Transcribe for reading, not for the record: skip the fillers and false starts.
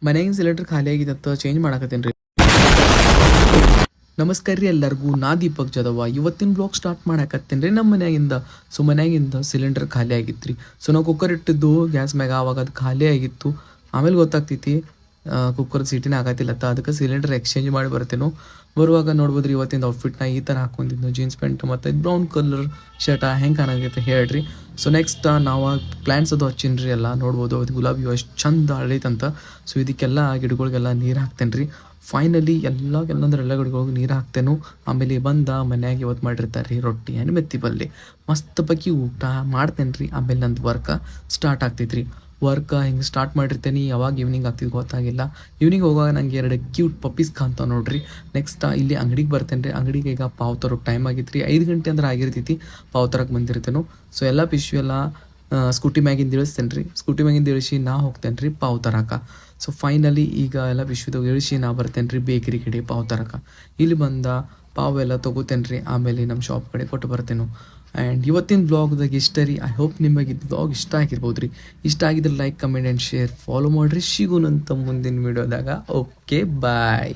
ಮನೆಗಿನ cylinder ಖಾಲಿ ಆಗಿತ್ತ change ಮಾಡಾಕತ್ತೇನ್ರಿ. ನಮಸ್ಕಾರ ರೀ ಎಲ್ಲರಿಗೂ, ನಾ ದೀಪಕ್ ಜಾಧವ. ಇವತ್ತಿನ ಬ್ಲಾಗ್ ಸ್ಟಾರ್ಟ್ ಮಾಡಾಕತ್ತೇನ್ರಿ ನಮ್ಮ ಮನ್ಯಾಗಿಂದ. ಸೊ ಮನ್ಯಾಗಿಂದ ಸಿಲಿಂಡರ್ ಖಾಲಿ ಆಗಿತ್ತು ರೀ. ಸೊ ನಾವು ಕುಕ್ಕರ್ ಇಟ್ಟಿದ್ದು ಗ್ಯಾಸ್ ಮ್ಯಾಗ, ಆವಾಗ ಅದು ಖಾಲಿ ಆಗಿತ್ತು. ಆಮೇಲೆ ಗೊತ್ತಾಗ್ತೈತಿ ಕುಕ್ಕರ್ ಸೀಟಿನ ಆಗತ್ತಿಲ್ಲತ್ತ, ಅದಕ್ಕೆ ಸಿಲಿಂಡರ್ ಎಕ್ಸ್ಚೇಂಜ್ ಮಾಡಿ ಬರ್ತೇನೋ. ಬರುವಾಗ ನೋಡ್ಬೋದ್ರಿ ಇವತ್ತಿನ ಔಟ್ಫಿಟ್ನ ಈ ಥರ ಹಾಕೊಂಡಿದ್ದು, ಜೀನ್ಸ್ ಪ್ಯಾಂಟ್ ಮತ್ತು ಬ್ರೌನ್ ಕಲರ್ ಶರ್ಟ ಹೆಂಗೆ ಕಾಣಾಗೈತೆ ಹೇಳ್ರಿ. ಸೊ ನೆಕ್ಸ್ಟ್ ನಾವು ಪ್ಲ್ಯಾಂಟ್ಸ್ ಅದು ಹಚ್ಚಿನ್ರಿ ಎಲ್ಲ ನೋಡ್ಬೋದು. ಅದು ಗುಲಾಬಿ ಎಷ್ಟು ಚಂದ ಅಳೈತಂತ. ಸೊ ಇದಕ್ಕೆಲ್ಲ ಗಿಡಗಳಿಗೆಲ್ಲ ನೀರು ಹಾಕ್ತೇನೆ ರೀ. ಫೈನಲಿ ಎಲ್ಲ ಗಿಡಗಳಿಗೆ ನೀರು ಹಾಕ್ತೇನು. ಆಮೇಲೆ ಬಂದ ಮನ್ಯಾಗ ಇವತ್ತು ಮಾಡಿರ್ತಾರೆ ರೀ ರೊಟ್ಟಿ ಆ್ಯಂಡ್ ಮೆತ್ತಿ ಪಲ್ಯ. ಮಸ್ತ್ ಪಕ್ಕಿ ಊಟ ಮಾಡ್ತೇನೆ ರೀ. ಆಮೇಲೆ ನಂದು ವರ್ಕ ಸ್ಟಾರ್ಟ್ ಆಗ್ತೈತೆ ರೀ. ವರ್ಕ್ ಹಿಂಗೆ ಸ್ಟಾರ್ಟ್ ಮಾಡಿರ್ತೇನೆ. ಯಾವಾಗ ಈವ್ನಿಂಗ್ ಆಗ್ತಿದ್ದು ಗೊತ್ತಾಗಿಲ್ಲ. ಈವ್ನಿಂಗ್ ಹೋಗುವಾಗ ನಂಗೆ 2 ಕ್ಯೂಟ್ ಪಪ್ಪೀಸ್ ಕಾಣ್ತಾವೆ ನೋಡ್ರಿ. ನೆಕ್ಸ್ಟ್ ಇಲ್ಲಿ ಅಂಗಡಿಗೆ ಬರ್ತೇನೆ ರೀ. ಅಂಗಡಿಗೆ ಈಗ ಪಾವ್ ತರೋಕೆ ಟೈಮ್ ಆಗಿತ್ತು ರೀ. 5 ಗಂಟೆ ಅಂದ್ರೆ ಆಗಿರ್ತೈತಿ, ಪಾವ್ ತರಕ್ಕೆ ಬಂದಿರ್ತೇನೆ. ಸೊ ಎಲ್ಲ ಪಿಶ್ಯೂ ಎಲ್ಲ ಸ್ಕೂಟಿ ಮ್ಯಾಗಿಂದ ಇಳಿಸ್ತೇನೆ ರೀ. ಸ್ಕೂಟಿ ಮ್ಯಾಗಿಂದ ಇಳಿಸಿ ನಾ ಹೋಗ್ತೇನೆ ರೀ ಪಾವ್ ತರಕ. ಸೊ ಫೈನಲಿ ಈಗ ಎಲ್ಲ ಪಿಶ್ಯೂದಾಗ ಇಳಿಸಿ ನಾ ಬರ್ತೇನೆ ರೀ ಬೇಕ್ರಿ ಕಡೆ ಪಾವ್ ತರಕ. ಇಲ್ಲಿ ಬಂದ ಪಾವ್ ಎಲ್ಲ ತೊಗೋತೇನೆ ರೀ. ಆಮೇಲೆ ನಮ್ಮ ಶಾಪ್ ಕಡೆ ಕೊಟ್ಟು ಬರ್ತೇನೆ. ಆ್ಯಂಡ್ ಇವತ್ತಿನ ಬ್ಲಾಗ್ದಾಗ ಇಷ್ಟ ರೀ. ಐ ಹೋಪ್ ನಿಮಗೆ ಇದು ಬ್ಲಾಗ್ ಇಷ್ಟ ಆಗಿರ್ಬೋದು ರೀ. ಇಷ್ಟ ಆಗಿದ್ರೆ like, comment and share, follow ಮಾಡಿರಿ. ಸಿಗೋಣಂತ ಮುಂದಿನ ವೀಡಿಯೋದಾಗ. ಓಕೆ, ಬಾಯ್.